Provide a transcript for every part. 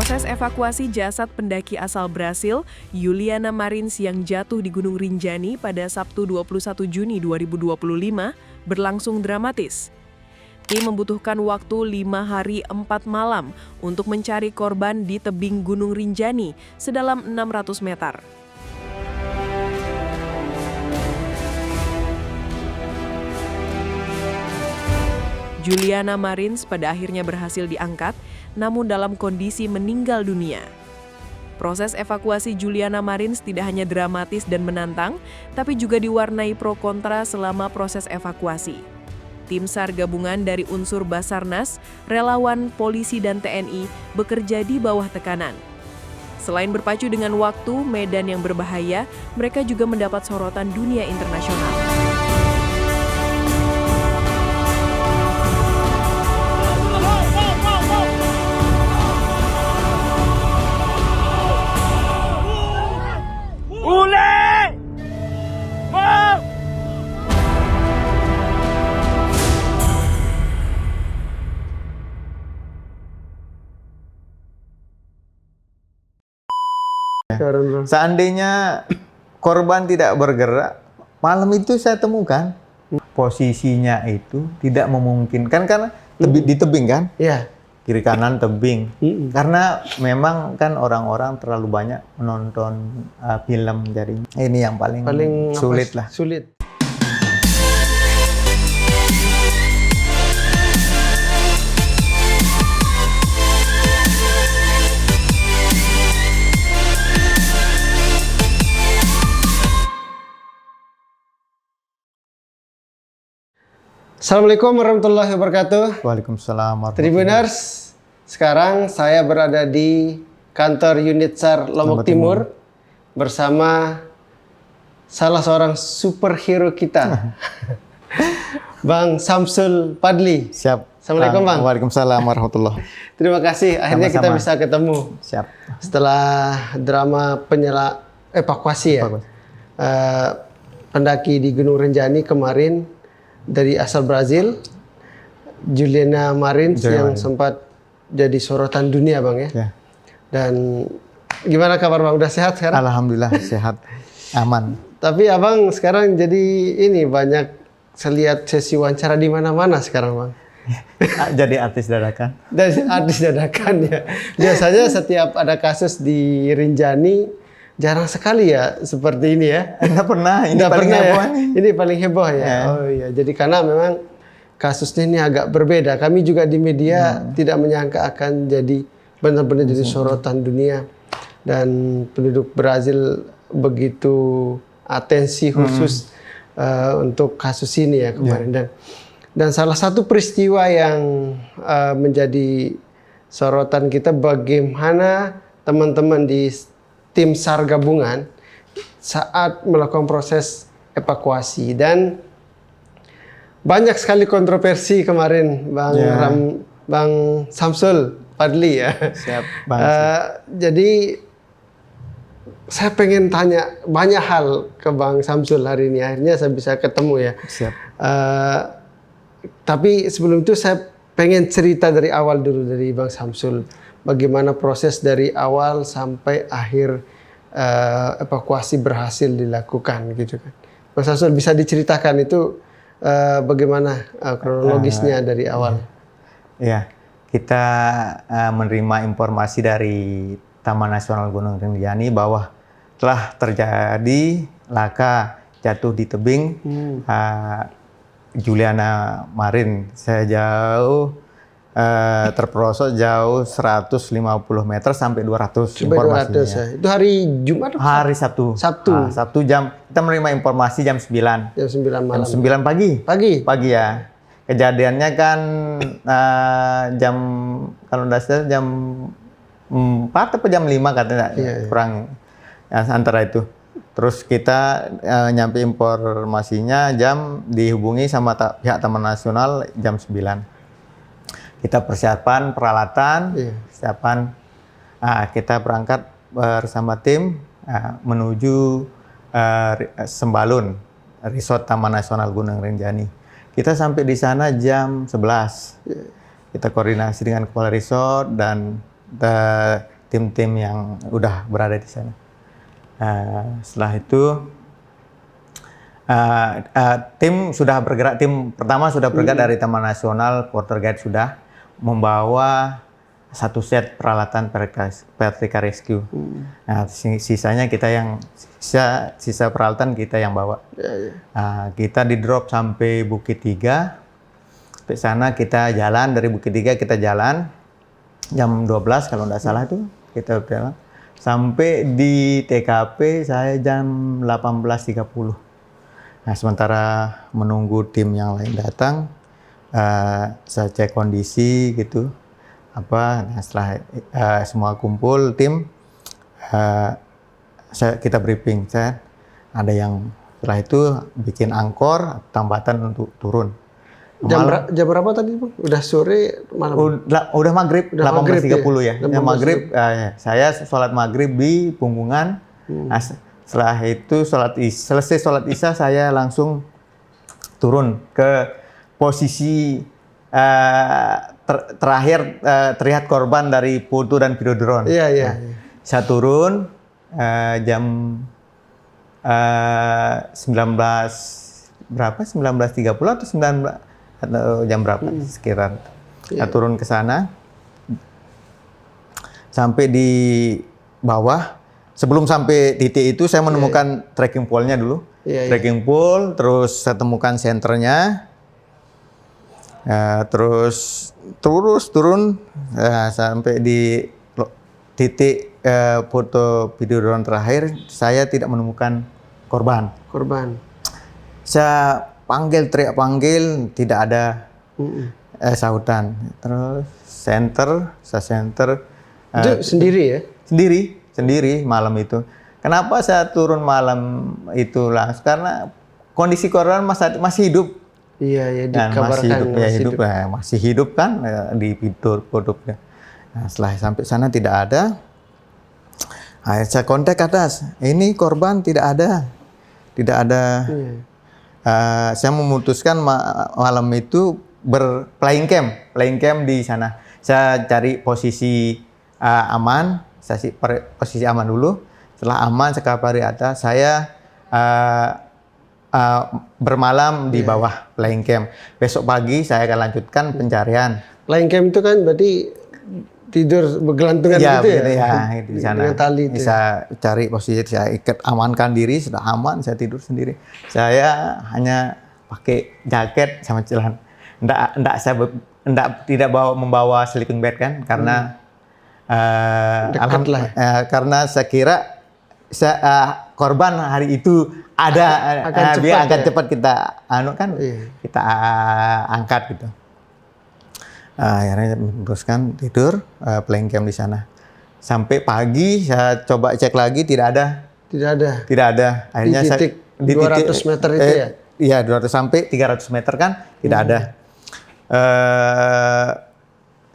Proses evakuasi jasad pendaki asal Brasil, Juliana Marins yang jatuh di Gunung Rinjani pada Sabtu 21 Juni 2025 berlangsung dramatis. Tim membutuhkan waktu 5 hari 4 malam untuk mencari korban di tebing Gunung Rinjani sedalam 600 meter. Juliana Marins pada akhirnya berhasil diangkat, namun dalam kondisi meninggal dunia. Proses evakuasi Juliana Marins tidak hanya dramatis dan menantang, tapi juga diwarnai pro kontra selama proses evakuasi. Tim SAR gabungan dari unsur Basarnas, relawan, polisi, dan TNI bekerja di bawah tekanan. Selain berpacu dengan waktu, medan yang berbahaya, mereka juga mendapat sorotan dunia internasional. Seandainya korban tidak bergerak, malam itu saya temukan posisinya itu tidak memungkinkan karena di tebing kan? Iya. Kiri kanan tebing. Karena memang kan orang-orang terlalu banyak menonton film, jadi ini yang paling sulit lah. Sulit. Assalamualaikum warahmatullahi wabarakatuh. Waalaikumsalam warahmatullahi wabarakatuh. Tribuners, sekarang saya berada di kantor unit SAR Lombok Timur bersama salah seorang superhero kita, Bang Samsul Padli. Siap. Assalamualaikum Bang. Waalaikumsalam warahmatullahi. Terima kasih, akhirnya kita bisa ketemu. Siap. Setelah drama evakuasi ya. Pendaki di Gunung Rinjani kemarin dari asal Brazil, Juliana Marins yang sempat jadi sorotan dunia Bang ya. Dan gimana kabar Bang? Udah sehat sekarang? Alhamdulillah sehat, aman. Tapi Abang sekarang jadi ini banyak saya lihat sesi wawancara di mana-mana sekarang Bang. Jadi artis dadakan. Dan artis dadakan ya. Biasanya setiap ada kasus di Rinjani jarang sekali ya seperti ini ya. Enggak pernah, ini Nggak paling pernah heboh ya. nih. Ini paling heboh ya. Oh iya, jadi karena memang kasusnya ini agak berbeda. Kami juga di media tidak menyangka akan jadi benar-benar jadi sorotan dunia. Dan penduduk Brazil begitu atensi khusus untuk kasus ini ya kemarin. Dan salah satu peristiwa yang menjadi sorotan kita bagaimana teman-teman di tim SAR gabungan saat melakukan proses evakuasi, dan banyak sekali kontroversi kemarin Bang Samsul Padli ya. Siap, Bang. Jadi saya pengen tanya banyak hal ke Bang Samsul hari ini, akhirnya saya bisa ketemu ya. Siap. Tapi sebelum itu saya pengen cerita dari awal dulu dari Bang Samsul. Bagaimana proses dari awal sampai akhir evakuasi berhasil dilakukan gitu kan. Bang Samsul bisa diceritakan itu bagaimana kronologisnya dari awal? Ya, kita menerima informasi dari Taman Nasional Gunung Rinjani bahwa telah terjadi laka jatuh di tebing Juliana Marins. Saya jauh terperosok jauh 150 meter sampai 200 informasinya. Ya. Itu hari Jumat? Hari Sabtu. Sabtu kita menerima informasi jam 9. Jam 9 malam. Jam 9 pagi. Pagi Ya. Kejadiannya kan jam kalau tidak salah jam 4 atau jam 5 katanya. Kurang ya, antara itu. Terus kita nyampe informasinya dihubungi sama pihak Taman Nasional jam 9. Kita persiapan peralatan, kita berangkat bersama tim menuju Sembalun, Resort Taman Nasional Gunung Rinjani. Kita sampai di sana jam 11. Kita koordinasi dengan kepala resort dan tim-tim yang udah berada di sana. Setelah itu tim sudah bergerak, tim pertama sudah bergerak dari Taman Nasional, Porter Guide sudah membawa 1 set peralatan Vertical Rescue. Nah, sisanya kita yang sisa peralatan kita yang bawa. Kita di drop sampai Bukit 3. Sampai sana kita jalan, dari Bukit 3 kita jalan jam 12 kalau nggak salah itu kita jalan. Sampai di TKP saya jam 18.30. Nah, sementara menunggu tim yang lain datang, saya cek kondisi gitu. Nah, setelah semua kumpul tim, kita briefing. Ada yang setelah itu bikin angkor, tambatan untuk turun. Jam berapa tadi Bang? Udah sore malam? Udah maghrib, 18.30 ya. Maghrib. Saya sholat maghrib di Punggungan. Nah, setelah itu selesai sholat isya, saya langsung turun ke posisi terakhir terlihat korban dari foto dan video drone. Iya. Saya turun jam 19.30 atau 19 atau jam berapa sekitar. Saya turun ke sana sampai di bawah. Sebelum sampai titik itu saya menemukan trekking pole-nya dulu. Trekking pole, terus saya temukan senternya. Terus turun sampai di titik foto video drone terakhir, saya tidak menemukan korban. Saya teriak panggil, tidak ada sahutan. Terus saya center. Itu sendiri ya? Sendiri malam itu. Kenapa saya turun malam itu langsung? Karena kondisi korban masih hidup. Iya, dikabarkan masih hidup kan di hidupnya. Nah, setelah sampai sana tidak ada. Akhirnya saya kontak ke atas. Ini korban tidak ada. Saya memutuskan malam itu flying camp di sana. Saya cari posisi aman, posisi aman dulu. Setelah aman, saya kabari atas. Saya bermalam di bawah flying camp. Besok pagi saya akan lanjutkan pencarian. Flying camp itu kan berarti tidur bergelantungan gitu ya? Iya, di sana. Dengan tali itu. Bisa cari posisi, saya amankan diri, sudah aman, saya tidur sendiri. Saya hanya pakai jaket sama celana. Tidak membawa sleeping bag kan, karena karena saya kira korban hari itu ada, akan cepat kita kita angkat gitu. Akhirnya memutuskan tidur flying camp di sana. Sampai pagi saya coba cek lagi, tidak ada. Akhirnya di 200 meter itu ya? Iya, 200 sampai 300 meter kan tidak ada.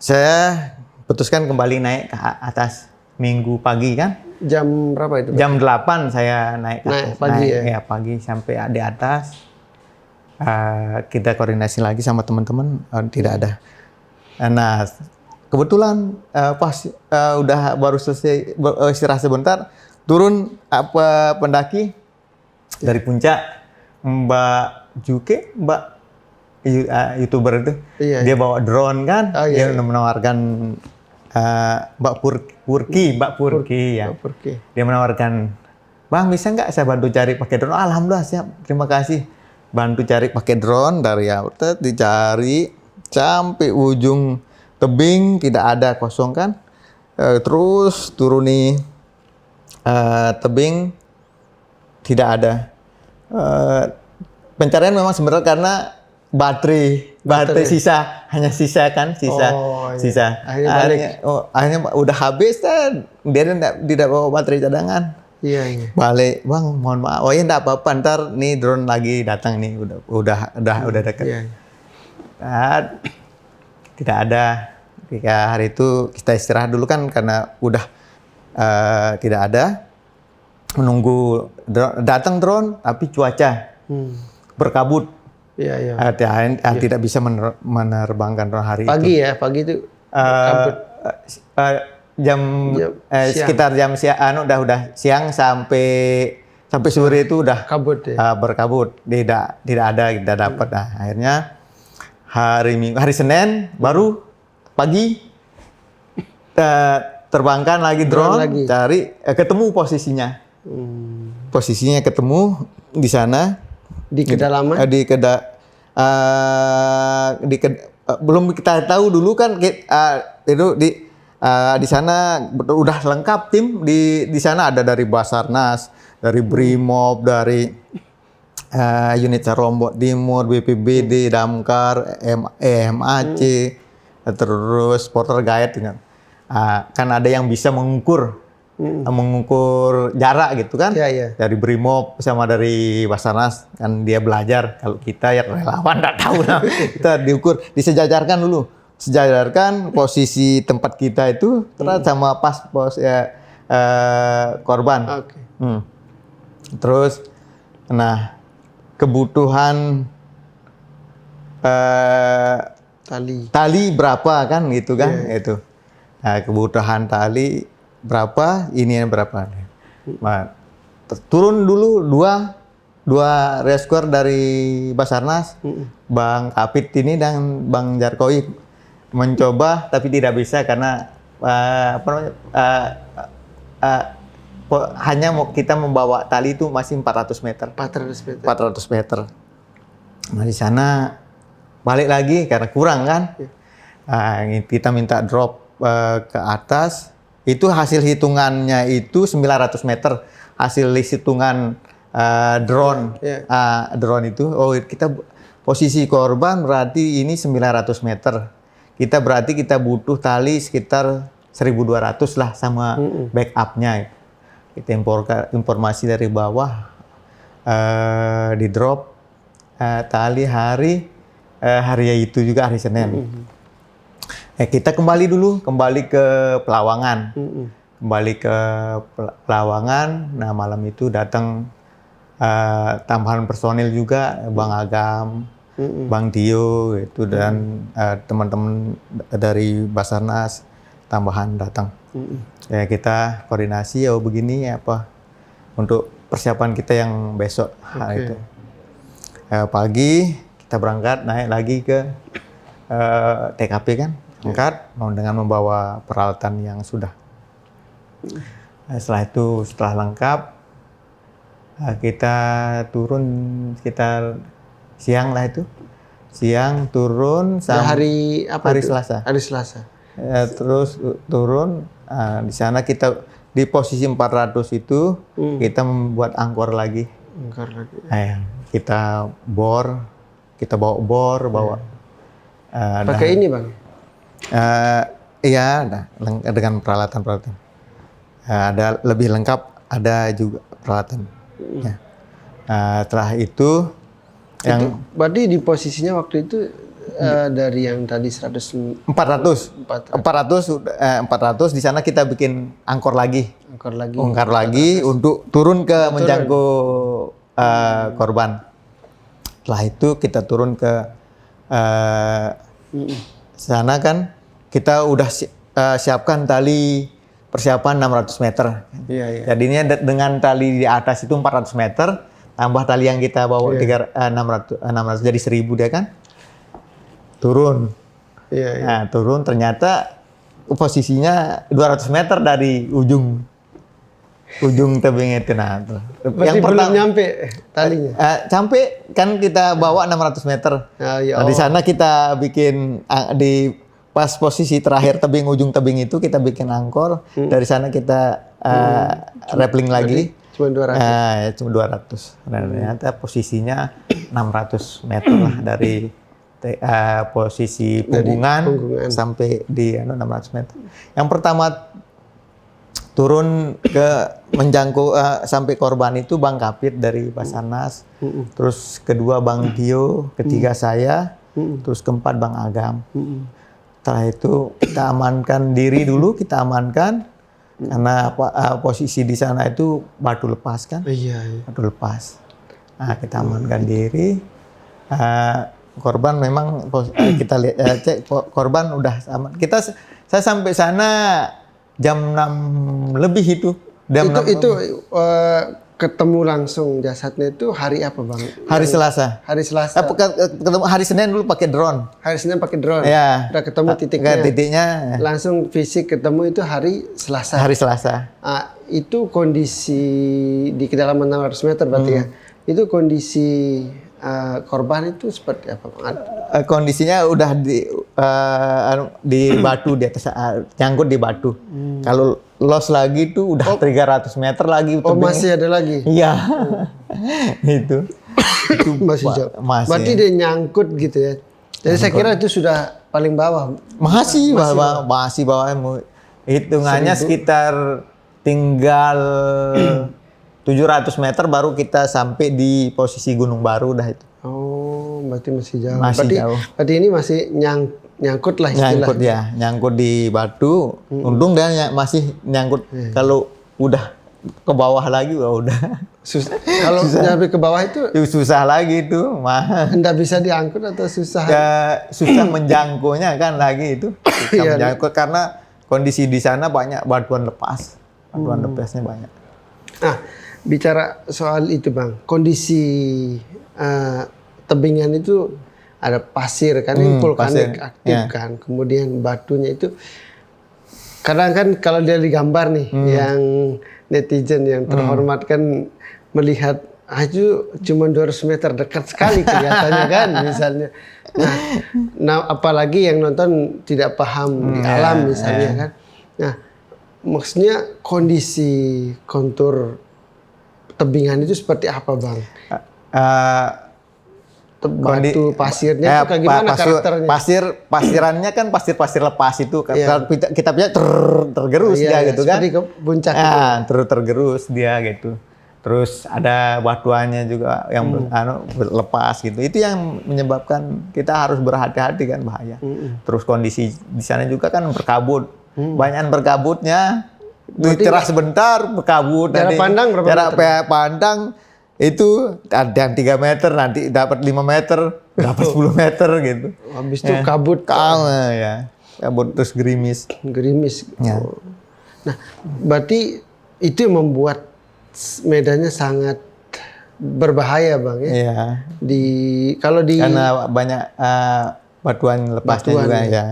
Saya putuskan kembali naik ke atas Minggu pagi kan. Jam berapa itu? Jam 8 saya naik ke atas. Pagi ya? Iya, pagi sampai di atas. Kita koordinasi lagi sama teman-teman, tidak ada. Nah, kebetulan pas udah baru selesai istirahat sebentar, turun pendaki dari puncak, Mbak Juke, YouTuber itu, dia bawa drone kan, dia menawarkan Mbak Purki ya. Dia menawarkan, Bang bisa nggak saya bantu cari pakai drone? Alhamdulillah siap, terima kasih. Bantu cari pakai drone dari Outer, dicari sampai ujung tebing, tidak ada, kosong kan. Terus turuni tebing, tidak ada. Pencarian memang sebenarnya karena baterai hanya sisa. Akhirnya udah habis kan, dia tidak bawa baterai cadangan. Iya. Balik, Bang, mohon maaf. Oh ya, enggak apa-apa, ntar nih drone lagi datang nih, udah dekat. Iya. Tidak ada. Ketika hari itu kita istirahat dulu kan, karena udah tidak ada. Menunggu datang drone, tapi cuaca berkabut. Iya. Tidak bisa menerbangkan drone hari pagi itu. Ya, pagi itu siang. sekitar jam siang, udah siang sampai sore itu udah Kabut ya. berkabut, tidak ada kita dapat. Nah, akhirnya hari Senin baru pagi terbangkan lagi drone, cari ketemu posisinya. Posisinya ketemu di sana Di kedalaman? Belum kita tahu dulu kan itu di sana udah lengkap tim di sana, ada dari Basarnas, dari Brimob, dari unit SAR Lombok Timur, BPBD, Damkar, MAC, terus Porter Guide. Kan ada yang bisa mengukur jarak gitu kan, dari Brimob sama dari Basarnas kan dia belajar. Kalau kita ya relawan nggak tahu lah. Kita diukur, disejajarkan dulu, posisi tempat kita itu terus sama pas korban. Terus, nah kebutuhan tali berapa kan gitu kan, itu. Nah, kebutuhan tali berapa, ini berapa. Nah, turun dulu dua rescuer dari Basarnas, Bang Kapit ini dan Bang Jarkoi mencoba, tapi tidak bisa karena hanya kita membawa tali itu masih 400 meter. 400 meter. Nah, di sana balik lagi karena kurang kan. Kita minta drop ke atas. Itu hasil hitungannya itu 900 meter. Hasil hitungan drone. Drone itu, kita posisi korban berarti ini 900 meter. Kita butuh tali sekitar 1.200 lah sama backupnya. Kita informasi dari bawah, di drop tali hari itu juga hari Senin. Kita kembali ke Pelawangan. Nah, malam itu datang tambahan personil juga, Bang Agam, Bang Dio itu dan teman-teman dari Basarnas tambahan datang. Kita koordinasi begini apa untuk persiapan kita yang besok hari itu. Pagi kita berangkat naik lagi ke TKP kan. Dengan membawa peralatan yang sudah. Setelah lengkap, kita turun sekitar siang lah itu. Siang turun sampai hari Selasa. Terus turun di sana kita di posisi 400 itu kita membuat angkor lagi. Kita bawa bor, pakai ini Bang. Dengan peralatan. Ada lebih lengkap, ada juga peralatan. Setelah itu berarti di posisinya waktu itu dari yang tadi 400 di sana kita bikin angkor lagi untuk turun ke menjangkau korban. Setelah itu kita turun ke sana kan kita udah siapkan tali persiapan 600 meter. Jadinya dengan tali di atas itu 400 meter, tambah tali yang kita bawa 600 jadi 1000 dia kan. Turun. Nah, turun ternyata posisinya 200 meter dari ujung tebing itu. Nah, yang belum nyampe talinya. Sampai kan kita bawa 600 meter. Di sana kita bikin di pas posisi terakhir ujung tebing itu kita bikin angkor. Dari sana kita rappelling lagi. Cuma 200. Cuma 200. Dan ternyata posisinya 600 meter lah dari posisi punggungan sampai di 600 meter. Yang pertama turun ke menjangkau sampai korban itu Bang Kapit dari Basarnas, terus kedua Bang Dio, ketiga saya, terus keempat Bang Agam. Setelah itu kita amankan diri dulu, karena posisi di sana itu batu lepas kan, batu lepas. Nah, kita amankan diri. Korban memang kita lihat cek korban udah aman. Saya sampai sana jam 6 lebih itu. Itu ketemu langsung jasadnya itu hari apa Bang? Hari Selasa. Hari Selasa. Ketemu hari Senin dulu pakai drone. Hari Senin pakai drone. Ya. Udah ketemu titiknya. Titiknya. Langsung fisik ketemu itu hari Selasa. Hari Selasa. Itu kondisi di kedalaman 600 meter berarti ya. Itu kondisi korban itu seperti apa Bang? Kondisinya udah di batu di atas, nyangkut di batu. Kalau los lagi tuh udah 300 meter lagi. Masih ada lagi? Iya. itu masih jauh. Masih. Berarti dia nyangkut gitu ya. Jadi saya kira itu sudah paling bawah. Masih bawah. Hitungannya sekitar tinggal 700 meter baru kita sampai di posisi Gunung Baru dah itu. Oh, berarti masih jauh. Jauh. Berarti ini masih nyangkut lah istilahnya. Nyangkut di batu. Untung dia masih nyangkut. Kalau udah ke bawah lagi udah. Kalau nyampe ke bawah itu susah lagi itu. Nggak bisa diangkut atau susah? Susah menjangkaunya kan lagi itu. Menjangkut karena kondisi di sana banyak batuan lepas. Batuan lepasnya banyak. Nah, bicara soal itu Bang, kondisi tebingan itu ada pasir kan, ini vulkanik aktif kan, kemudian batunya itu kadang kan kalau dia digambar nih, yang netizen yang terhormat kan melihat itu cuma 200 meter dekat sekali kelihatannya kan misalnya. Nah, apalagi yang nonton tidak paham di alam misalnya kan. Nah, maksudnya kondisi kontur tebingan itu seperti apa Bang? Batu pasirnya itu kayak gimana karakternya? Pasirannya kan pasir lepas itu. Kalau kita punya tergerus dia gitu kan. Seperti puncak tergerus dia gitu. Terus ada batuannya juga yang lepas gitu. Itu yang menyebabkan kita harus berhati-hati kan, bahaya. Terus kondisi di sana juga kan berkabut. Banyak berkabutnya. Cerah sebentar berkabut. Jarak pandang berapa jarak meter? Pandang itu ada yang 3 meter, nanti dapat 5 meter, dapat 10 meter gitu. Habis itu kabut. Kabut terus gerimis. Ya. Nah, berarti itu yang membuat medannya sangat berbahaya Bang ya. Iya. Karena banyak batuan lepasnya juga ya.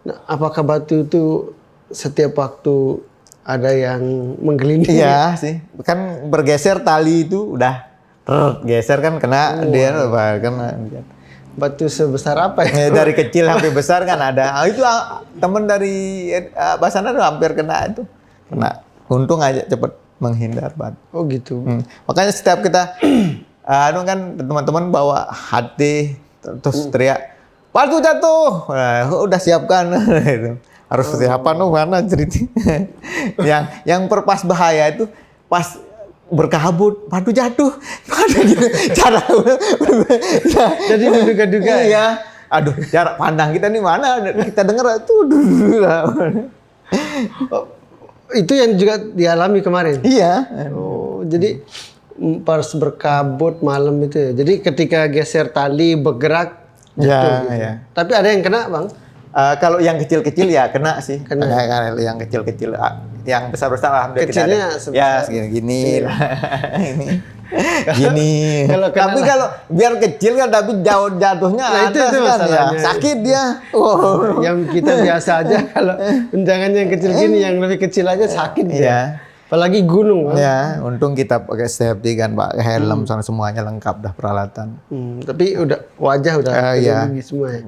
Nah, apakah batu itu setiap waktu ada yang menggelinding? Iya sih. Kan bergeser tali itu udah geser kan kena dia kena. Batu sebesar apa ya? Dari kecil sampai besar kan ada. Itu temen dari Basana tuh hampir kena itu. Kena. Untung aja cepet menghindar batu. Oh gitu. Makanya setiap kita kan teman-teman bawa hati terus teriak batu jatuh. Udah siapkan itu. Harus persiapan mana cerita. yang perpas bahaya itu pas berkabut, batu jatuh. Cara jadi menduga-duga. Iya. Aduh, jarak pandang kita nih mana? Kita dengar tuh. Itu yang juga dialami kemarin. Iya. Oh, jadi pas berkabut malam itu ya. Jadi ketika geser tali bergerak jatuh gitu. Iya. Tapi ada yang kena, Bang? Kalau yang kecil-kecil ya kena sih. Kena. Yang kecil-kecil, yang besar-besar alhamdulillah kecilnya tidak ada. Ya segini lah. Gini. Tapi kalau biar kecil kan tapi jauh jatuhnya itu kan masalahnya. ya. Sakit dia. Yang kita biasa aja kalau undangan yang kecil gini yang lebih kecil aja sakit dia. Ya. Apalagi gunung kan. Ya, untung kita pakai safety kan, Pak, helm semuanya lengkap dah peralatan. Tapi wajah udah terlindungi semua ya.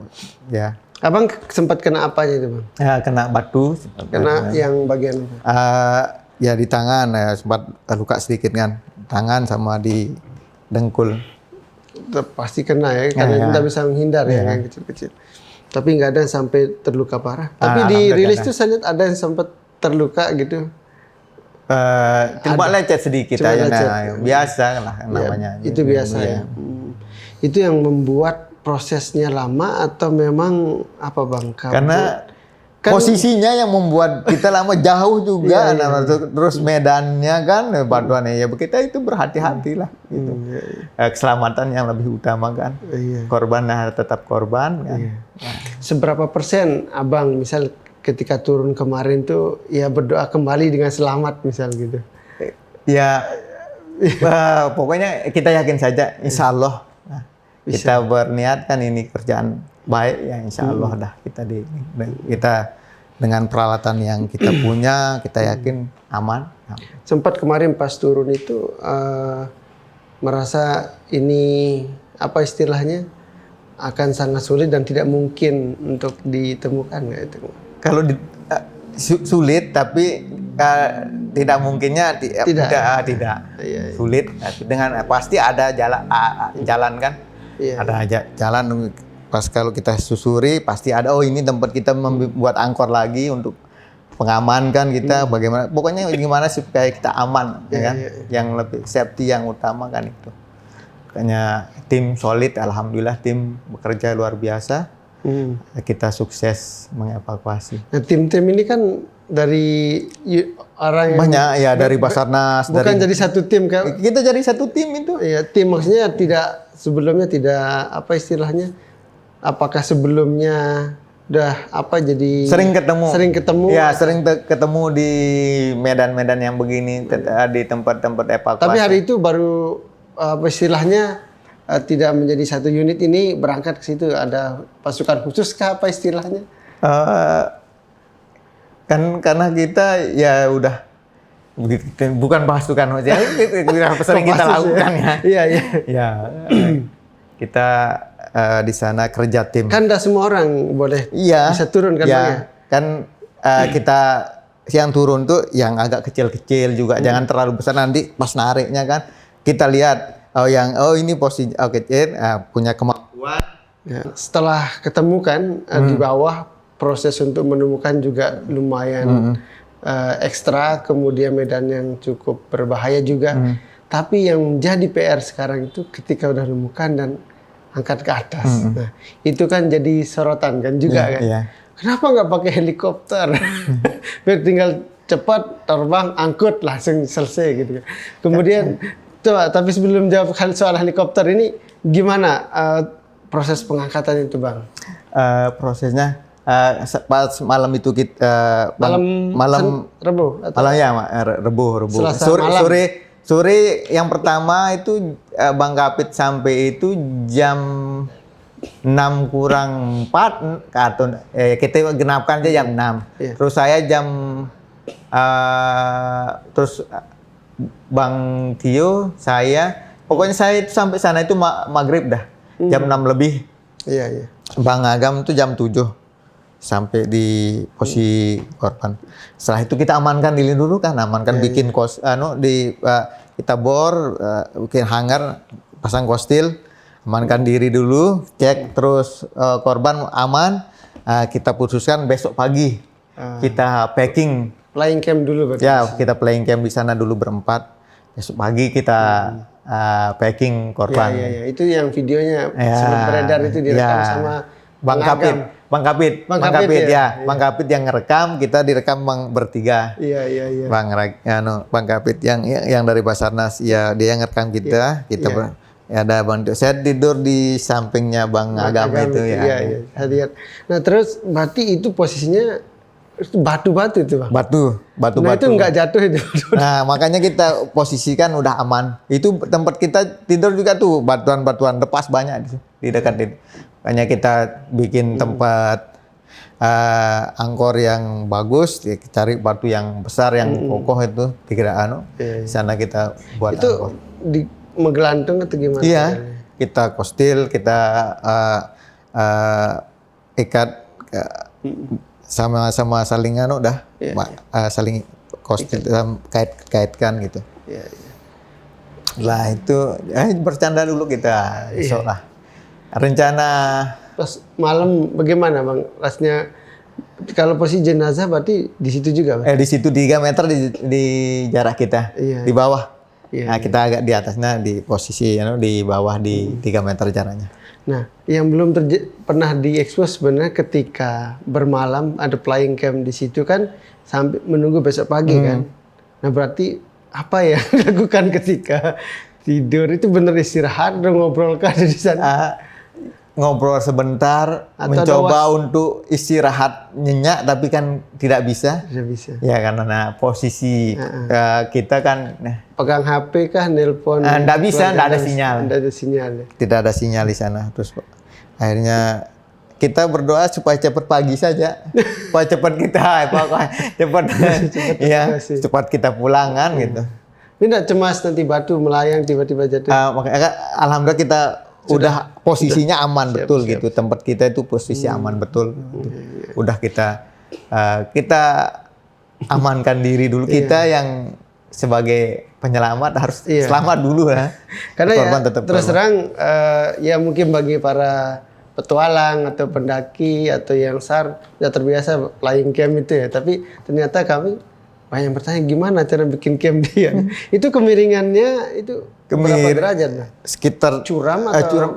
Ya. Abang sempat kena apa aja itu, Bang? Ya, kena batu. Kena yang bagian apa? Ya di tangan ya, sempat luka sedikit kan. Tangan sama di dengkul. Pasti kena ya, karena kita bisa menghindar ya yang kecil-kecil. Tapi nggak ada yang sampai terluka parah. Tapi di rilis tuh saya lihat ada yang sempat terluka gitu. Cuma lecet sedikit aja, biasa lah namanya. Itu biasa ya. Itu yang membuat prosesnya lama atau memang apa, Bang? Karena posisinya yang membuat kita lama, jauh juga. Terus medannya kan batuannya ya, kita itu berhati-hati lah gitu. Keselamatan yang lebih utama kan. Korban tetap korban kan. Seberapa persen Abang misal ketika turun kemarin tuh ya berdoa kembali dengan selamat misal gitu? Ya, pokoknya kita yakin saja, insya Allah. Nah, kita berniat kan ini kerjaan baik, ya insya Allah dah kita dengan peralatan yang kita punya, kita yakin aman. Sempat kemarin pas turun itu merasa ini apa istilahnya akan sangat sulit dan tidak mungkin untuk ditemukan nggak itu? Kalau sulit, tapi tidak mungkinnya tidak. Iya. Sulit. Dengan pasti ada jalan kan? Iya. Ada jalan. Pas kalau kita susuri pasti ada. Oh ini tempat kita membuat angkor lagi untuk pengaman kan kita. Bagaimana? Pokoknya gimana supaya kita aman, ya kan? Yang lebih safety yang utama kan itu. Makanya tim solid, alhamdulillah tim bekerja luar biasa. Kita sukses mengevakuasi. Nah, tim-tim ini kan dari orang yang banyak ya, dari Basarnas. Bukan jadi satu tim kan? Kita jadi satu tim itu. Iya, tim maksudnya sebelumnya tidak apa istilahnya? Apakah sebelumnya udah jadi sering ketemu? Ya, sering ketemu di medan-medan yang begini, di tempat-tempat evakuasi. Tapi hari itu baru apa istilahnya tidak menjadi satu unit ini berangkat ke situ, ada pasukan khusus kah apa istilahnya? Kan karena kita ya udah bukan pasukan saja, sering kita lakukan ya. Iya. Ya, kita di sana kerja tim. Kan tidak semua orang boleh bisa turun kan? Iya, kan kita yang turun tuh yang agak kecil-kecil juga, jangan terlalu besar, nanti pas nariknya kan kita lihat ini posisi kecil punya kemampuan. Ya, setelah ketemu kan di bawah, proses untuk menemukan juga lumayan ekstra, kemudian medan yang cukup berbahaya juga. Tapi yang jadi PR sekarang itu ketika udah menemukan dan angkat ke atas. Nah, itu kan jadi sorotan kan juga kan. Yeah. Kenapa nggak pakai helikopter? Biar tinggal cepat terbang, angkut langsung selesai gitu kan. Kemudian coba, tapi sebelum jawab soal helikopter ini, gimana proses pengangkatan itu, Bang? Prosesnya pas malam itu kita malam Rebu atau? Malam ya, Rebu. Sore yang pertama itu Bang Kapit sampai itu jam 6 kurang 4 atau kita genapkan aja jam 6. Yeah. Terus saya terus Bang Tio, pokoknya saya itu sampai sana itu maghrib dah, jam 6 lebih. Iya. Bang Agam itu jam 7 sampai di posisi korban. Setelah itu kita amankan diri dulu kan, bikin kita bor, bikin hangar, pasang kostil, amankan diri dulu, cek terus korban aman, kita putuskan besok pagi kita packing. Flying camp dulu berarti. Ya, kita flying camp di sana dulu berempat. Besok pagi kita packing korban. Iya. Itu yang videonya sempat beredar itu direkam sama Bang Kapit ya. Bang Kapit yang ngerekam, kita direkam bertiga. Iya. Bang Kapit yang dari Basarnas, ya dia yang ngerekam kita. Ada bantu. Saya tidur di sampingnya Bang Agam itu ya. Iya. Saya lihat. Nah, terus berarti itu posisinya batu-batu itu, Bang. Batu. Nah, itu nggak jatuh itu. Nah, makanya kita posisikan udah aman. Itu tempat kita tidur juga tuh, batuan-batuan lepas banyak di dekat itu. Makanya kita bikin tempat angkor yang bagus, cari batu yang besar, yang kokoh itu, dikira di sana kita buat itu angkor. Di menggelantung atau gimana? Iya, kita kostil, kita ikat sama saling saling kostil, kaitkan gitu. Iya. Lah itu bercanda dulu kita besok lah. Rencana pas malam bagaimana, Bang? Rasanya kalau posisi jenazah berarti di situ juga, Bang? Di situ 3 meter di jarak kita. Iya. Di bawah. Iya. Nah, kita agak di atasnya, di posisi di bawah di 3 meter jaraknya. Nah, yang belum pernah diekspos sebenarnya ketika bermalam ada flying camp di situ kan sampai menunggu besok pagi kan. Nah, berarti apa yang dilakukan ketika tidur itu benar istirahat, ngobrol kan di sana? ngobrol sebentar, Atau mencoba untuk istirahat nyenyak, tapi kan tidak bisa. Tidak bisa. Ya karena posisi kita kan Pegang HP kah, nelpon? nggak bisa, nggak ada sinyal. Nggak ada sinyal. Ya. Tidak ada sinyal di sana. Terus akhirnya kita berdoa supaya cepat pagi saja, supaya cepat kita, cepat, ya, cepat kita pulang kan gitu. Ini nggak cemas nanti batu melayang tiba-tiba jatuh. Makanya alhamdulillah kita udah posisinya aman siap, betul siap. gitu. Tempat kita itu posisi aman betul. Udah kita amankan diri dulu. Kita yang sebagai penyelamat harus selamat dulu lah. Karena korban ya tetap terus korban. terang ya mungkin bagi para petualang atau pendaki atau yang SAR ya terbiasa flying camp itu ya. Tapi ternyata kami banyak bertanya gimana cara bikin camp dia. Itu kemiringannya itu berapa derajat? Nah? Sekitar Curam atau curam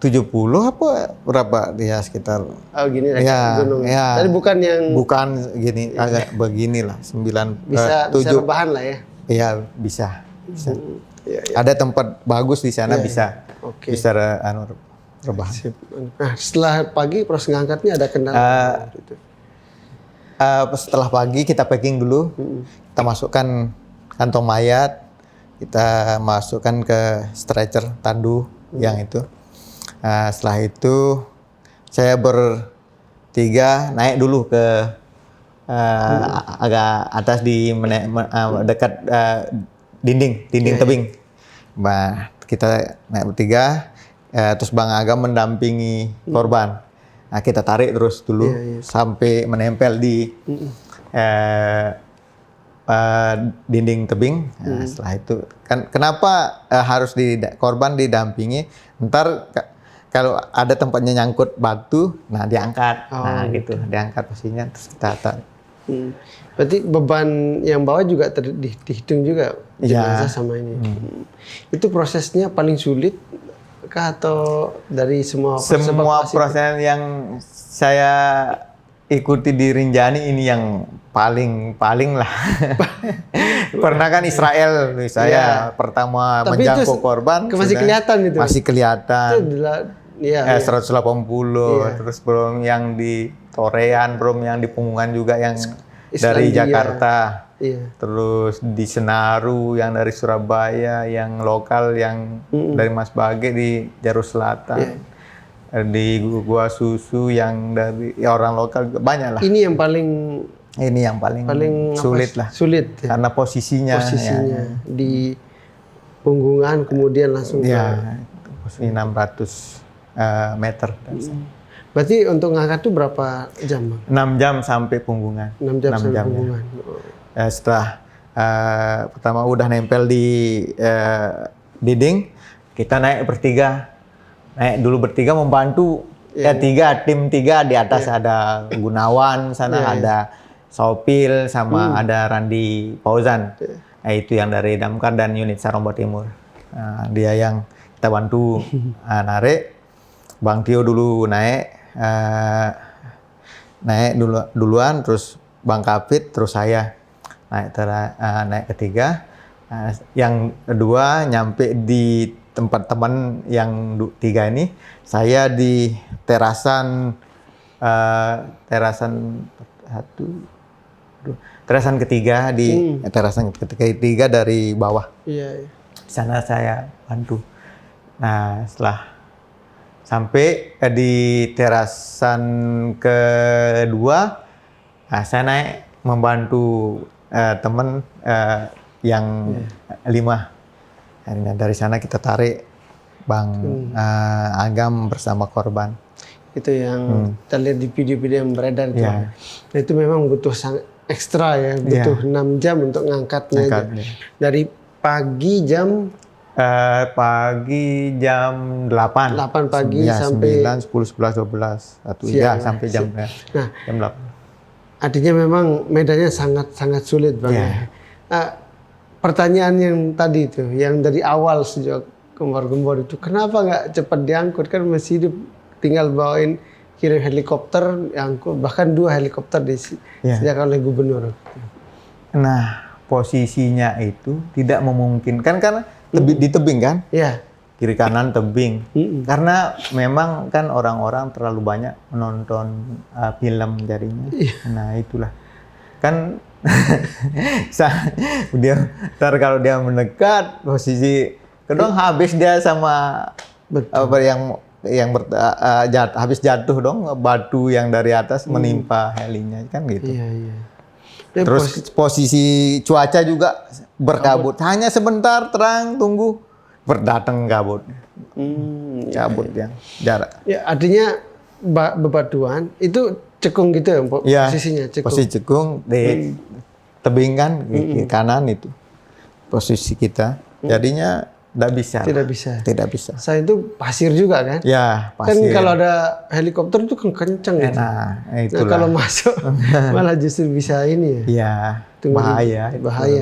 70 apa berapa dia sekitar. Oh gini Ya, gunung. ya. Tadi bukan yang Bukan gini agak beginilah 9 bisa 7. rebahan lah ya. Iya bisa. Ya, ya. Ada tempat bagus di sana bisa. Oke. Bisa rebahan. Sip. Nah, setelah pagi proses ngangkatnya ada kendala gitu. Setelah pagi kita packing dulu, kita masukkan kantong mayat, kita masukkan ke stretcher tandu yang itu. Setelah itu saya bertiga naik dulu ke agak atas di dekat dinding tebing. Nah, kita naik bertiga, terus Bang Agam mendampingi korban. Nah, kita tarik terus dulu sampai menempel di dinding tebing. Nah, setelah itu kan kenapa harus korban didampingi? Ntar kalau ada tempatnya nyangkut batu, nah diangkat, gitu, diangkat posisinya terus kita tarik. Berarti beban yang bawah juga dihitung juga jenazah sama ini. Itu prosesnya paling sulit kah atau dari semua proses yang saya ikuti di Rinjani ini yang paling lah. Pernah kan Israel saya pertama tapi menjangkau korban masih kelihatan itu. Masih kelihatan. Itu 180 terus belum yang di Torean, belum yang di Punggungan juga yang dari Jakarta. Terus di Senaru, yang dari Surabaya, yang lokal, yang dari Mas Bage di Jarut Selatan, di Gua Susu, yang dari orang lokal banyak lah. Ini yang paling sulit lah. Sulit ya? Karena posisinya di Punggungan kemudian langsung posisi 600 meter. Berarti untuk ngangkat itu berapa jam, Bang? 6 jam sampai Punggungan. 6 jam sampai Punggungan. Setelah pertama udah nempel di dinding, kita naik bertiga. Naik dulu bertiga membantu tim tiga di atas ada Gunawan, sana ada Sopil sama ada Randi Fauzan. Nah, itu yang dari Damkar dan unit Sarombo Timur. Dia yang kita bantu narik. Bang Tio dulu naik duluan, terus Bang Kapit, terus saya naik ketiga. Yang kedua nyampe di tempat teman yang tiga ini, saya di terasan ketiga di terasan ketiga dari bawah. Di sana saya bantu. Nah, setelah sampai di terasan kedua, saya naik membantu teman yang 5. Akhirnya dari sana kita tarik Bang Agam bersama korban. Itu yang kita lihat di video-video yang beredar itu. Nah, itu memang butuh sangat ekstra ya, butuh 6 jam untuk ngangkatnya. Dari pagi jam 8 pagi sampai 9, 10, 11, 12 sampai jam 8. Artinya memang medannya sangat sulit, Bang. Pertanyaan yang tadi itu, yang dari awal sejak gembor-gembor itu, kenapa nggak cepat diangkut? Kan masih hidup, tinggal bawain kirim helikopter, angkut, bahkan 2 helikopter disediakan oleh gubernur. Nah, posisinya itu tidak memungkinkan karena di tebing kan? Iya. kiri kanan tebing. Karena memang kan orang-orang terlalu banyak menonton film jadinya. Nah itulah kan dia ntar kalau dia mendekat posisi kedong habis dia sama apa habis jatuh dong batu yang dari atas menimpa helinya kan gitu. Iya. Terus posisi cuaca juga berkabut. Hanya sebentar terang tunggu berdatang kabut. Kabut yang jarak. Ya artinya bebatuan itu cekung gitu ya posisinya cekung. Posisi cekung di tebing kan di kanan itu posisi kita. Jadinya tidak bisa. Saya itu pasir juga kan? Ya, pasir. Kan kalau ada helikopter itu kan kenceng gitu. Nah, kalau masuk malah justru bisa ini ya. Iya, bahaya.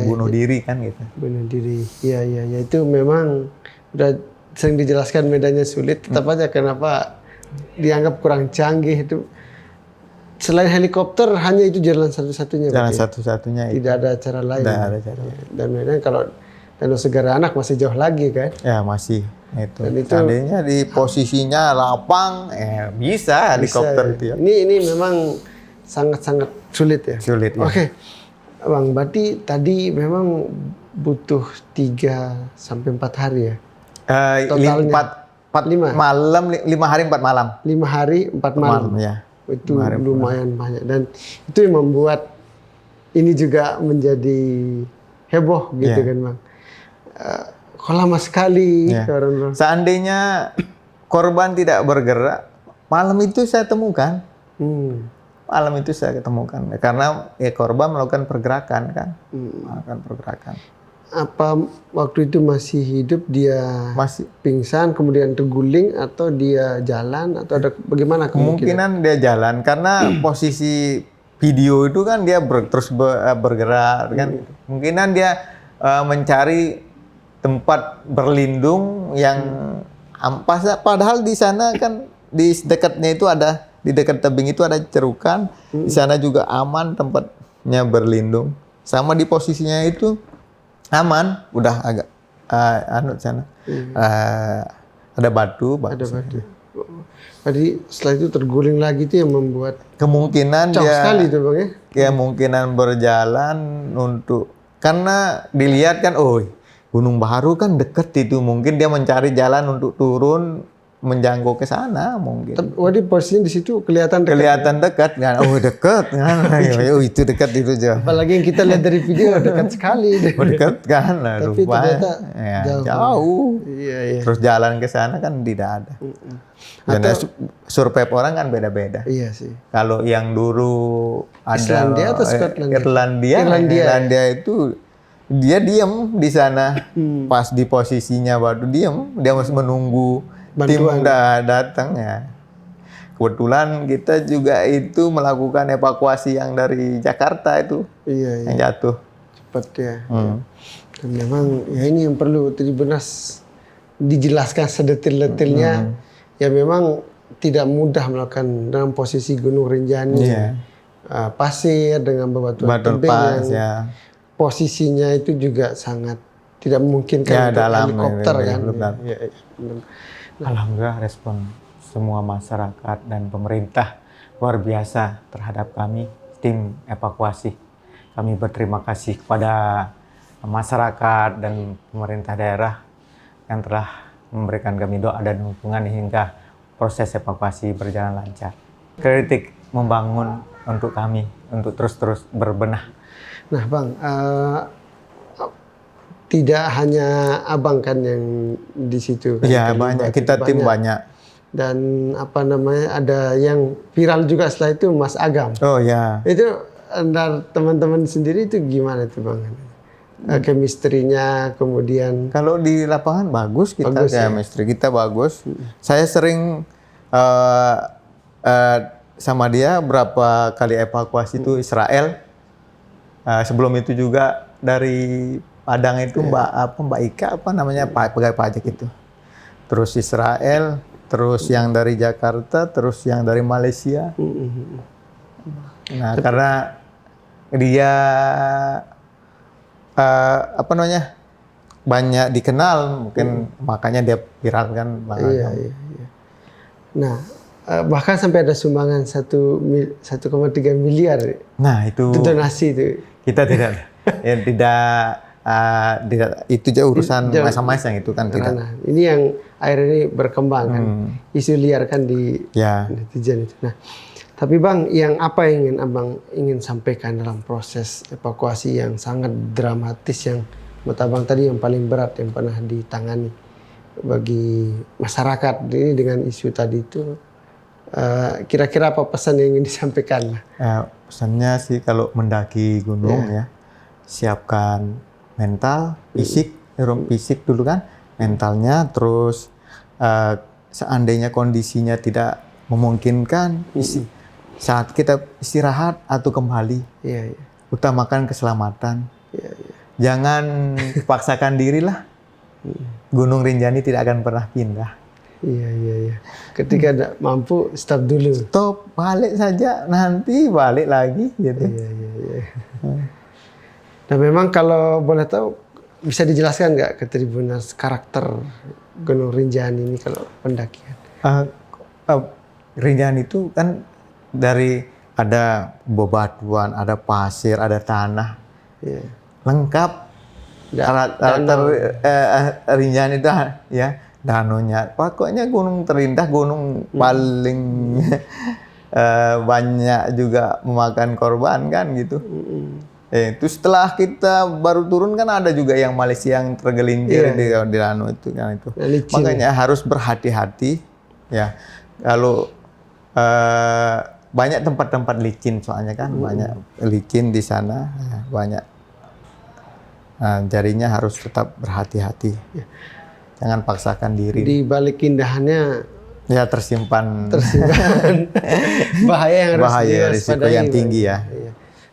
Bunuh diri kan gitu. Bunuh diri. Iya. Itu memang udah sering dijelaskan medannya sulit. Tetap aja kenapa dianggap kurang canggih itu. Selain helikopter hanya itu jalan satu-satunya. Jalan satu-satunya. Tidak ada cara lain. Tidak ada cara. Dan Medan kalau Danau Segara Anak masih jauh lagi kan? Ya masih itu. Seandainya di posisinya lapang, bisa helikopter itu ya. Ini memang sangat-sangat sulit ya. Sulit. Ya. Oke, Bang. Berarti tadi memang butuh 3 sampai 4 hari ya? Totalnya 5 malam, 5 hari 4 malam. 5 hari 4 malam. Ya. Itu lumayan banyak dan itu yang membuat ini juga menjadi heboh gitu kan, Bang. Kok lama sekali. Seandainya korban tidak bergerak, malam itu saya temukan. Malam itu saya ketemukan karena korban melakukan pergerakan kan, melakukan pergerakan. Apa waktu itu masih hidup dia pingsan kemudian terguling atau dia jalan atau ada bagaimana kemungkinan dia jalan karena posisi video itu kan dia terus bergerak kan. Kemungkinan dia mencari tempat berlindung yang ampas, padahal di sana kan di dekatnya itu ada, di dekat tebing itu ada cerukan, di sana juga aman tempatnya berlindung. Sama di posisinya itu aman, udah agak sana. Ada batu. Jadi setelah itu terguling lagi itu yang membuat kemungkinan dia sekali itu, Bang ya. Kemungkinan berjalan untuk karena dilihat kan Gunung Baharu kan dekat itu, mungkin dia mencari jalan untuk turun menjangkau ke sana mungkin. Di posisinya di situ kelihatan dekat kan. Dekat kan. Itu dekat itu jauh. Apalagi yang kita lihat dari video dekat sekali. Dekat kan. Tapi ternyata jauh. Iya. Terus jalan ke sana kan tidak ada. Dan survei orang kan beda-beda. Iya sih. Kalau yang dulu ada Islandia atau Skotlandia? Irlandia itu dia diam di sana. Pas di posisinya baru diam, dia masih menunggu bantuan. Tim datang ya. Kebetulan kita juga itu melakukan evakuasi yang dari Jakarta itu. Iya. Yang jatuh. Cepat ya. Dan memang ya ini yang perlu benar dijelaskan sedetil-detilnya. Ya memang tidak mudah melakukan dalam posisi Gunung Rinjani. Pasir dengan bebatuan tebing yang posisinya itu juga sangat tidak memungkinkan untuk helikopter kan. Alhamdulillah respon semua masyarakat dan pemerintah luar biasa terhadap kami, tim evakuasi. Kami berterima kasih kepada masyarakat dan pemerintah daerah yang telah memberikan kami doa dan dukungan hingga proses evakuasi berjalan lancar. Kritik membangun untuk kami, untuk terus-terus berbenah. Nah, Bang, tidak hanya Abang kan yang di situ. Iya, banyak. Kita tim banyak. Dan ada yang viral juga setelah itu Mas Agam. Oh ya. Itu dari teman-teman sendiri itu gimana tuh, Bang? Chemistry-nya kemudian. Kalau di lapangan bagus kita, chemistry kita bagus. Saya sering sama dia berapa kali evakuasi itu Israel. Sebelum itu juga dari Padang itu Mbak Ika pegawai pajak itu. Terus Israel, terus yang dari Jakarta, terus yang dari Malaysia. Nah, karena dia banyak dikenal, mungkin makanya dia viralkan. Iya. Nah, bahkan sampai ada sumbangan 1,3 miliar. Nah, itu donasi itu. kita tidak tidak itu aja urusan masing-masing itu kan tidak. Nah, ini yang akhirnya ini berkembang kan, isu liar kan di netizen itu. Nah, tapi Bang, apa yang Abang ingin sampaikan dalam proses evakuasi yang sangat dramatis yang menurut Abang tadi yang paling berat yang pernah ditangani bagi masyarakat ini dengan isu tadi itu, kira-kira apa pesan yang ingin disampaikan? Pesannya sih kalau mendaki gunung ya, siapkan mental, fisik dulu kan, mentalnya, terus seandainya kondisinya tidak memungkinkan, saat kita istirahat atau kembali, utamakan keselamatan. Jangan paksakan diri lah. Gunung Rinjani tidak akan pernah pindah. Iya. Ketika tidak mampu, stop dulu. Stop, balik saja, nanti balik lagi gitu. Iya. Nah, memang kalau boleh tahu bisa dijelaskan nggak ke Tribuners karakter Gunung Rinjani ini kalau pendakian? Rinjani itu kan dari ada bebatuan, ada pasir, ada tanah, lengkap. Rinjani itu ya, danonya, pokoknya gunung terindah, gunung paling banyak juga memakan korban kan gitu. Itu setelah kita baru turun kan ada juga yang Malaysia yang tergelincir di Dano itu kan itu. Makanya harus berhati-hati ya. Kalau banyak tempat-tempat licin soalnya kan, banyak licin di sana, banyak. Nah, jarinya harus tetap berhati-hati. Jangan paksakan diri. Di balik keindahannya ya tersimpan bahaya yang harus risiko yang tinggi ya.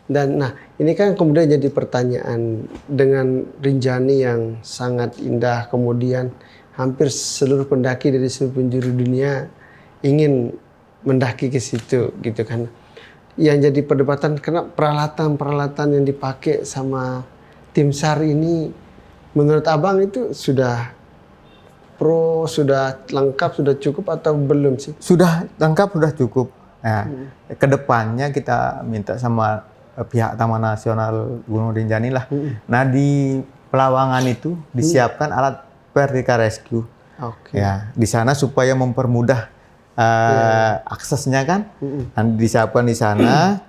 Dan nah, ini kan kemudian jadi pertanyaan dengan Rinjani yang sangat indah, kemudian hampir seluruh pendaki dari seluruh penjuru dunia ingin mendaki ke situ gitu kan. Yang jadi perdebatan karena peralatan yang dipakai sama tim SAR ini menurut Abang itu sudah sudah lengkap, sudah cukup atau belum sih? Sudah lengkap, sudah cukup. Nah, kedepannya kita minta sama pihak Taman Nasional Gunung Rinjani lah. Nah, di Pelawangan itu disiapkan alat vertical rescue. Ya, di sana supaya mempermudah aksesnya kan. Nanti disiapkan di sana.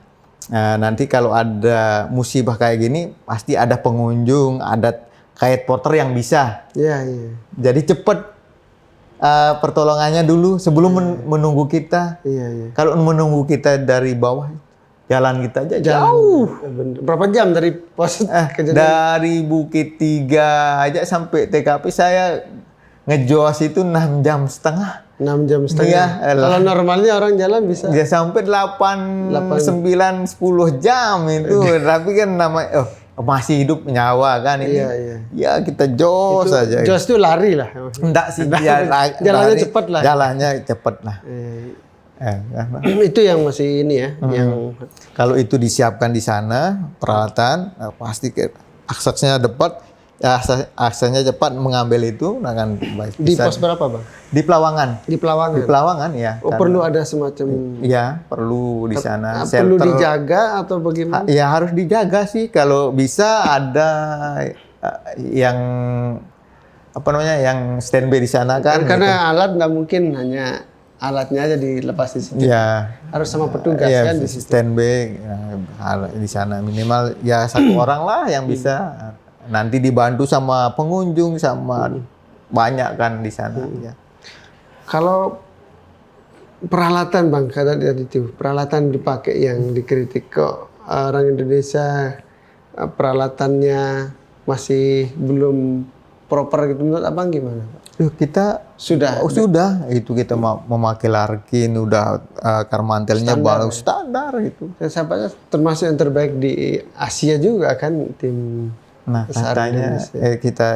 Nanti kalau ada musibah kayak gini, pasti ada pengunjung, ada kite porter yang bisa. Jadi cepat pertolongannya dulu sebelum menunggu kita. Kalau menunggu kita dari bawah, jalan kita aja jauh. Berapa jam dari pos kejadian? Dari Bukit Tiga aja sampai TKP saya ngejos itu 6 jam setengah. 6 jam setengah. Kalau normalnya orang jalan bisa? Ya sampai 8 9, 10 jam itu. Tapi kan namanya masih hidup nyawa kan ini. Ya kita jos aja. Jos itu lari lah. Enggak sih, jalannya cepat lah. Jalannya cepat lah. Itu yang masih ini ya, yang kalau itu disiapkan di sana peralatan, pasti aksesnya cepat, aksesnya cepat mengambil itu akan baik. Di pos berapa Bang? Di Pelawangan. Di Pelawangan. Di Pelawangan ya. Perlu ada semacam. Ya perlu di sana. Perlu dijaga atau bagaimana? Ya harus dijaga sih. Kalau bisa ada yang yang standby di sana kan. Karena alat nggak mungkin hanya alatnya aja dilepas di situ. Harus sama petugas kan di situ. Standby di sana minimal ya 1 orang lah yang bisa. Nanti dibantu sama pengunjung sama banyak kan di sana. Kalau peralatan Bang, kata tadi itu peralatan dipakai yang dikritik kok orang Indonesia peralatannya masih belum proper gitu, menurut Abang gimana? Kita sudah itu kita memakai Larkin, udah karmantelnya bagus standar itu. Sampainya termasuk yang terbaik di Asia juga kan tim. Nah katanya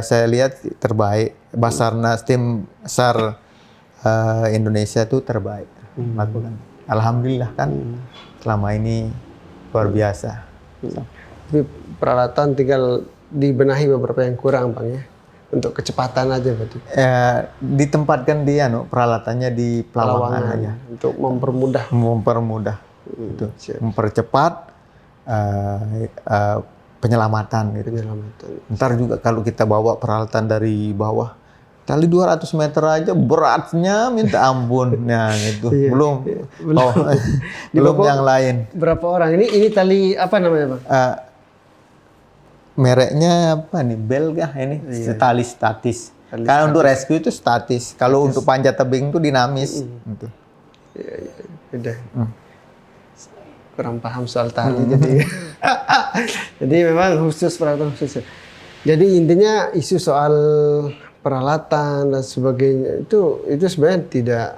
saya lihat terbaik. Basarnas tim SAR Indonesia itu terbaik. Alhamdulillah kan selama ini luar biasa. Tapi peralatan tinggal dibenahi beberapa yang kurang Bang ya. untuk kecepatan aja berarti. Ditempatkan di peralatannya di Pelawangan aja untuk mempermudah itu, mempercepat penyelamatan gitu. Ntar juga kalau kita bawa peralatan dari bawah kali 200 meter aja beratnya minta ampun. Nah, itu belum belum yang lain. Berapa orang? Ini tali apa namanya, Bang? Mereknya apa nih? Belga ini. Tali statis. Kalau untuk rescue itu statis. Kalau untuk panjat tebing itu dinamis. Gitu. Iya. Beda. Kurang paham soal tali jadi memang peralatan khusus. Jadi intinya isu soal peralatan dan sebagainya itu sebenarnya tidak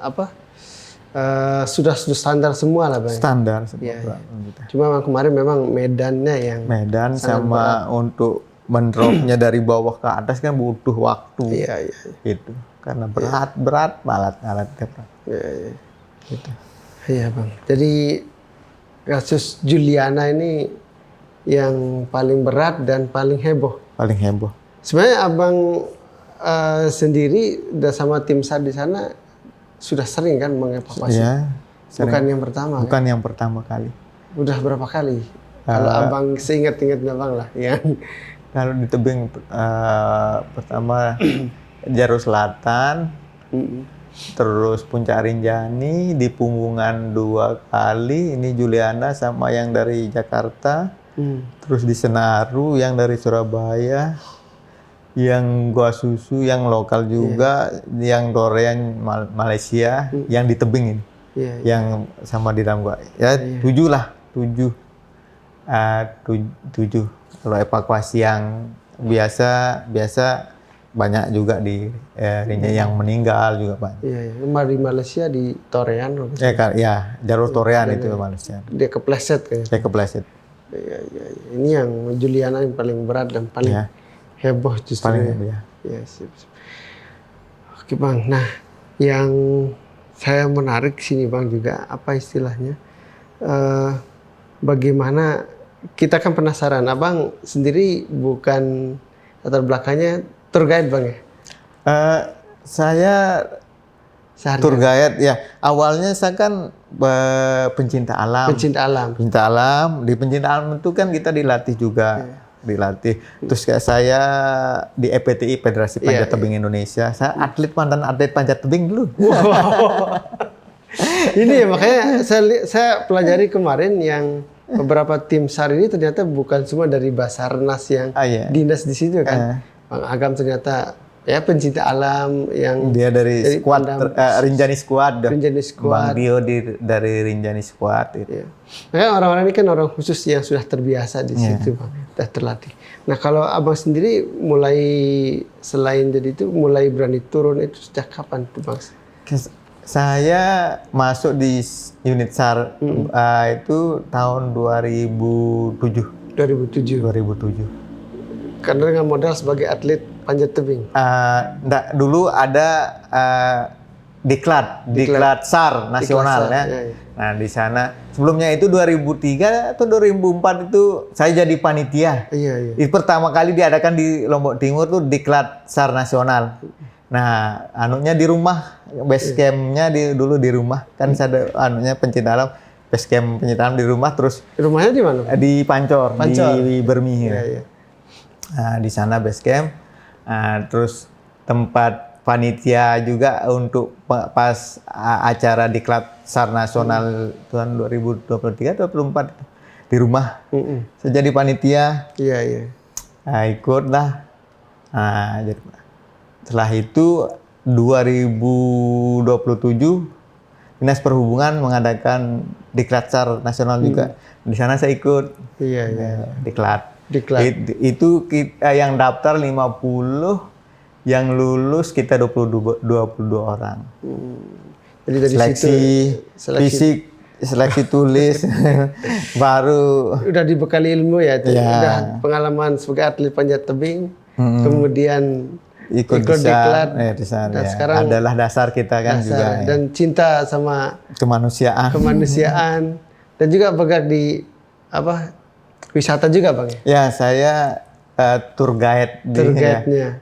sudah standar semua lah, Bang. Standar semua. Cuma kemarin memang medannya yang sama berat. Untuk mendropnya dari bawah ke atas kan butuh waktu. Iya. Gitu. Karena berat alat-alatnya berat. Iya. Gitu. Iya, Bang. Jadi kasus Juliana ini yang paling berat dan paling heboh. Paling heboh. Sebenarnya Abang sendiri udah sama tim SAR di sana sudah sering kan mengevakuasi? Ya, bukan yang pertama. Bukan yang pertama kali. Udah berapa kali? Kalau Abang seingat-ingatnya Bang lah, yang kalau di tebing pertama Jarut Selatan, terus Puncak Rinjani, di Punggungan 2 kali, ini Juliana sama yang dari Jakarta, terus di Senaru yang dari Surabaya, yang Goa Susu yang lokal juga, yang Dorian Malaysia, yang di tebing ini, yang sama di dalam gua, ya 7 lah, 7 kalau evakuasi yang biasa banyak juga di Rinjani yang meninggal juga banyak. Iya. Di Malaysia di Torean. Ya, jalur Torean itu Malaysia. Dia kepleset kayaknya. Dia kepleset. Iya. Ini yang Juliana yang paling berat dan paling heboh justru. Paling heboh, ya. Iya, siap. Oke, Bang. Nah, yang saya menarik sini, Bang, juga apa istilahnya? Bagaimana kita kan penasaran, Abang sendiri bukan latar belakangnya tour guide, Bang, ya? Saya tour guide, ya. Awalnya saya kan pencinta alam. Pencinta alam. Di pencinta alam itu kan kita dilatih juga. Dilatih. Terus kayak saya di EPTI, Federasi Panjat Tebing Indonesia. Saya mantan atlet panjat tebing dulu. Wow. Ini ya, makanya saya pelajari kemarin yang beberapa tim SAR ini ternyata bukan cuma dari Basarnas yang dinas di situ kan. Bang Agam ternyata ya pencinta alam yang dia dari squad Rinjani Squad. Bang Dio dari Rinjani Squad itu. Ya. Makanya orang-orang ini kan orang khusus yang sudah terbiasa di situ, Bang. Sudah terlatih. Nah, kalau Abang sendiri selain jadi itu mulai berani turun itu sejak kapan tuh, Bang? Saya masuk di unit SAR itu tahun 2007. 2007. Karena dengan modal sebagai atlet panjat tebing. Dulu ada diklat SAR nasional ya. Nah, di sana sebelumnya itu 2003 atau 2004 itu saya jadi panitia. Iya. Itu pertama kali diadakan di Lombok Timur tuh diklat SAR nasional. Nah, anunya di rumah, base camp-nya dulu di rumah. Kan saya ada pencinta alam, base camp pencinta alam di rumah, terus rumahnya di mana? Di Pancor. Di Bermi. Iya. Nah, di sana base camp. Nah, terus tempat panitia juga untuk pas acara diklat SAR nasional tahun 2023 atau 2024 di rumah. Saya jadi panitia. Iya. Nah, ikutlah. Nah, jadi setelah itu 2027 Dinas Perhubungan mengadakan diklat SAR nasional juga. Di sana saya ikut. Iya. Diklat. Itu kita yang daftar 50, yang lulus kita 22 orang. Jadi dari fisik, seleksi tulis, baru udah dibekali ilmu ya, udah pengalaman sebagai atlet panjat tebing, kemudian ikut diklat, dan sekarang adalah dasar kita kan juga. Dan cinta sama kemanusiaan, dan juga bergerak di wisata juga, Bang. Ya, saya tour guide-nya.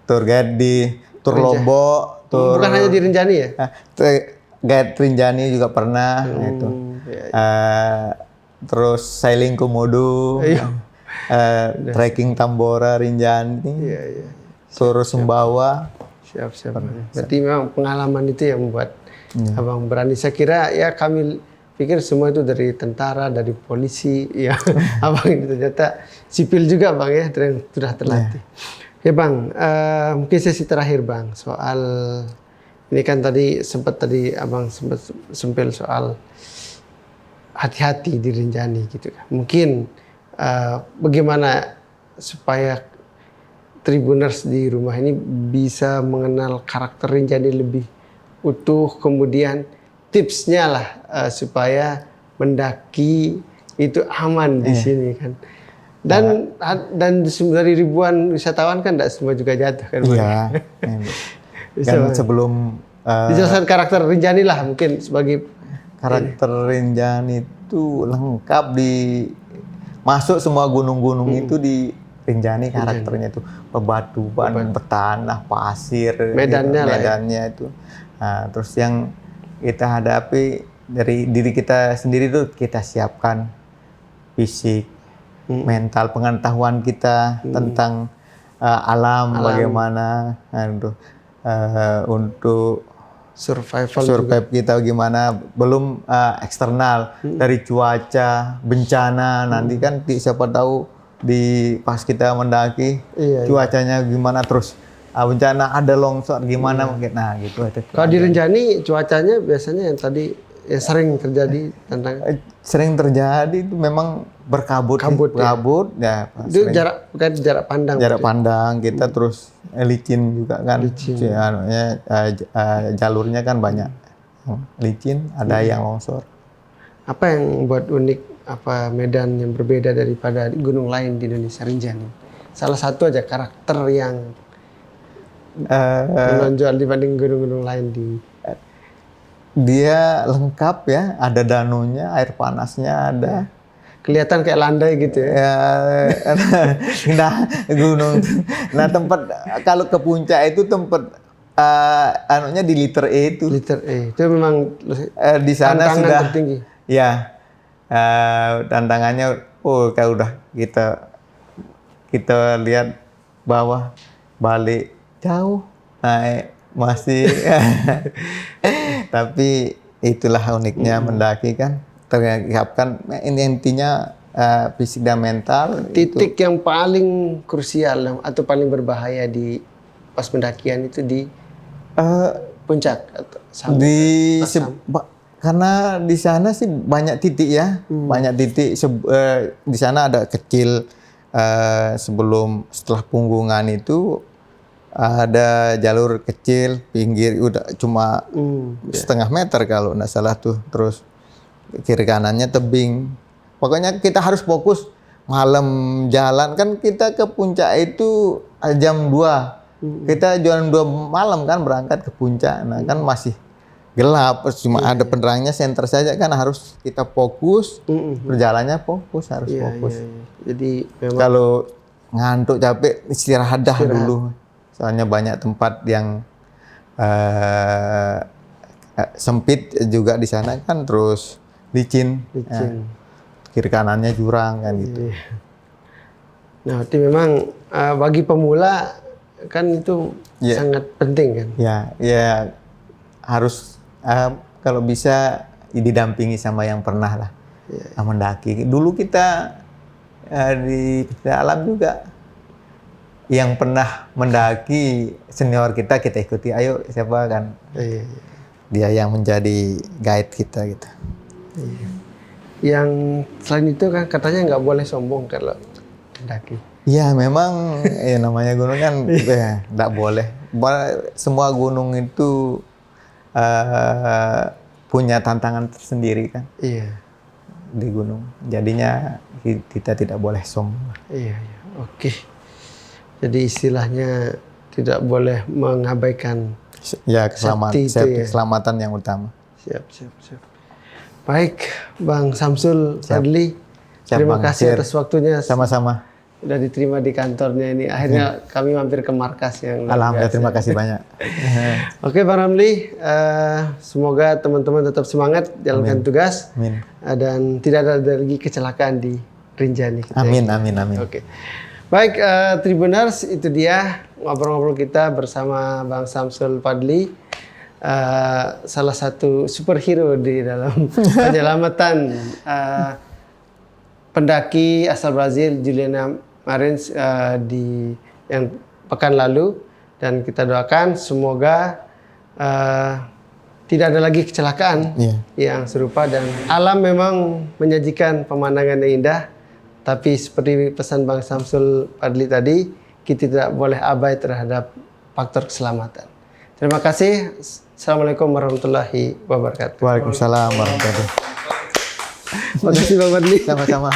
tour guide di Tur Lombok, Bukan hanya di Rinjani ya? Guide Rinjani juga pernah itu. Terus sailing Komodo, trekking Tambora Rinjani, Tur Sumbawa. Siap. Berarti memang pengalaman itu yang membuat Abang berani. Saya kira ya kami pikir semua itu dari tentara, dari polisi, ya. Abang ini ternyata sipil juga Bang ya, sudah terlatih. Ya Bang, mungkin sesi terakhir Bang, soal ini kan tadi Abang sempat sempil soal hati-hati di Rinjani gitu kan. Mungkin bagaimana supaya Tribuners di rumah ini bisa mengenal karakter Rinjani lebih utuh, kemudian tipsnya lah supaya mendaki itu aman di sini kan. Dan dari ribuan wisatawan kan tidak semua juga jatuh kan. Iya. Kan sebelum dijelaskan karakter Rinjani lah mungkin sebagai karakter Rinjani itu lengkap masuk semua gunung-gunung itu di Rinjani karakternya itu bebatuan, bertanah, pasir, medannya itu. Nah, terus yang kita hadapi dari diri kita sendiri tuh kita siapkan fisik, mental, pengetahuan kita tentang alam bagaimana, untuk survive kita gimana, belum eksternal dari cuaca, bencana nanti kan siapa tahu pas kita mendaki cuacanya gimana, terus bencana ada longsor gimana mungkin, nah gitu. Kalau di Rinjani cuacanya biasanya yang tadi sering terjadi sering terjadi itu memang berkabut ya. Itu jarak pandang kita terus licin juga kan, jalurnya kan banyak licin, ada yang longsor. Apa yang buat unik, apa medan yang berbeda daripada gunung lain di Indonesia Rinjani? Salah satu aja karakter yang menonjol dibanding gunung-gunung lain dia lengkap ya, ada danunya, air panasnya ada. Kelihatan kayak landai gitu ya. Nah, gunung. Nah, tempat kalau ke puncak itu tempat anunya di liter E itu. Liter E. Itu memang di sana sudah tertinggi. Ya. Tantangannya kalau udah kita lihat bawah, balik jauh, naik masih. Tapi itulah uniknya mendaki kan, terlihatkan ini intinya fisik dan mental. Titik itu yang paling krusial atau paling berbahaya di pas pendakian itu di puncak atau karena di sana sih banyak titik ya, banyak titik. Di sana ada kecil setelah Punggungan itu ada jalur kecil pinggir udah cuma setengah meter kalau nggak salah tuh, terus kiri kanannya tebing. Pokoknya kita harus fokus malam jalan kan, kita ke puncak itu jam 2. Kita jam 2 malam kan berangkat ke puncak. Nah kan masih gelap, cuma ada penerangnya senter saja kan, harus kita fokus, perjalanannya fokus, harus fokus. Jadi memang kalau ngantuk capek istirahat dulu. Soalnya banyak tempat yang sempit juga di sana kan, terus licin. Kiri kanannya jurang kan gitu. Nah, itu memang bagi pemula kan itu sangat penting kan. Ya harus kalau bisa didampingi sama yang pernah lah mendaki. Dulu kita di alam juga yang pernah mendaki senior kita ikuti, ayo siapa kan, dia yang menjadi guide kita gitu. Yang selain itu kan katanya nggak boleh sombong kalau mendaki. Iya memang namanya gunung kan nggak boleh. Semua gunung itu punya tantangan tersendiri kan. Iya. Di gunung, jadinya kita tidak boleh sombong. Iya. Oke. Jadi istilahnya tidak boleh mengabaikan keselamatan yang utama. Siap. Baik, Bang Samsul Fadli. Terima kasih atas waktunya. Sama-sama. udah diterima di kantornya ini. Akhirnya kami mampir ke markas yang luar Alhamdulillah, biasa. terima kasih banyak. Oke, Bang Ramli, semoga teman-teman tetap semangat jalankan tugas. Amin. Dan tidak ada lagi kecelakaan di Rinjani. Amin, amin, amin. Oke. Baik, Tribuners, itu dia ngobrol-ngobrol kita bersama Bang Samsul Fadli, salah satu superhero di dalam penyelamatan pendaki asal Brazil Juliana Marins di yang pekan lalu, dan kita doakan semoga tidak ada lagi kecelakaan yang serupa, dan alam memang menyajikan pemandangan yang indah. Tapi seperti pesan Bang Samsul Fadli tadi, kita tidak boleh abai terhadap faktor keselamatan. Terima kasih. Assalamualaikum warahmatullahi wabarakatuh. Waalaikumsalam warahmatullahi wabarakatuh. Terima kasih Bang Fadli. Sama-sama.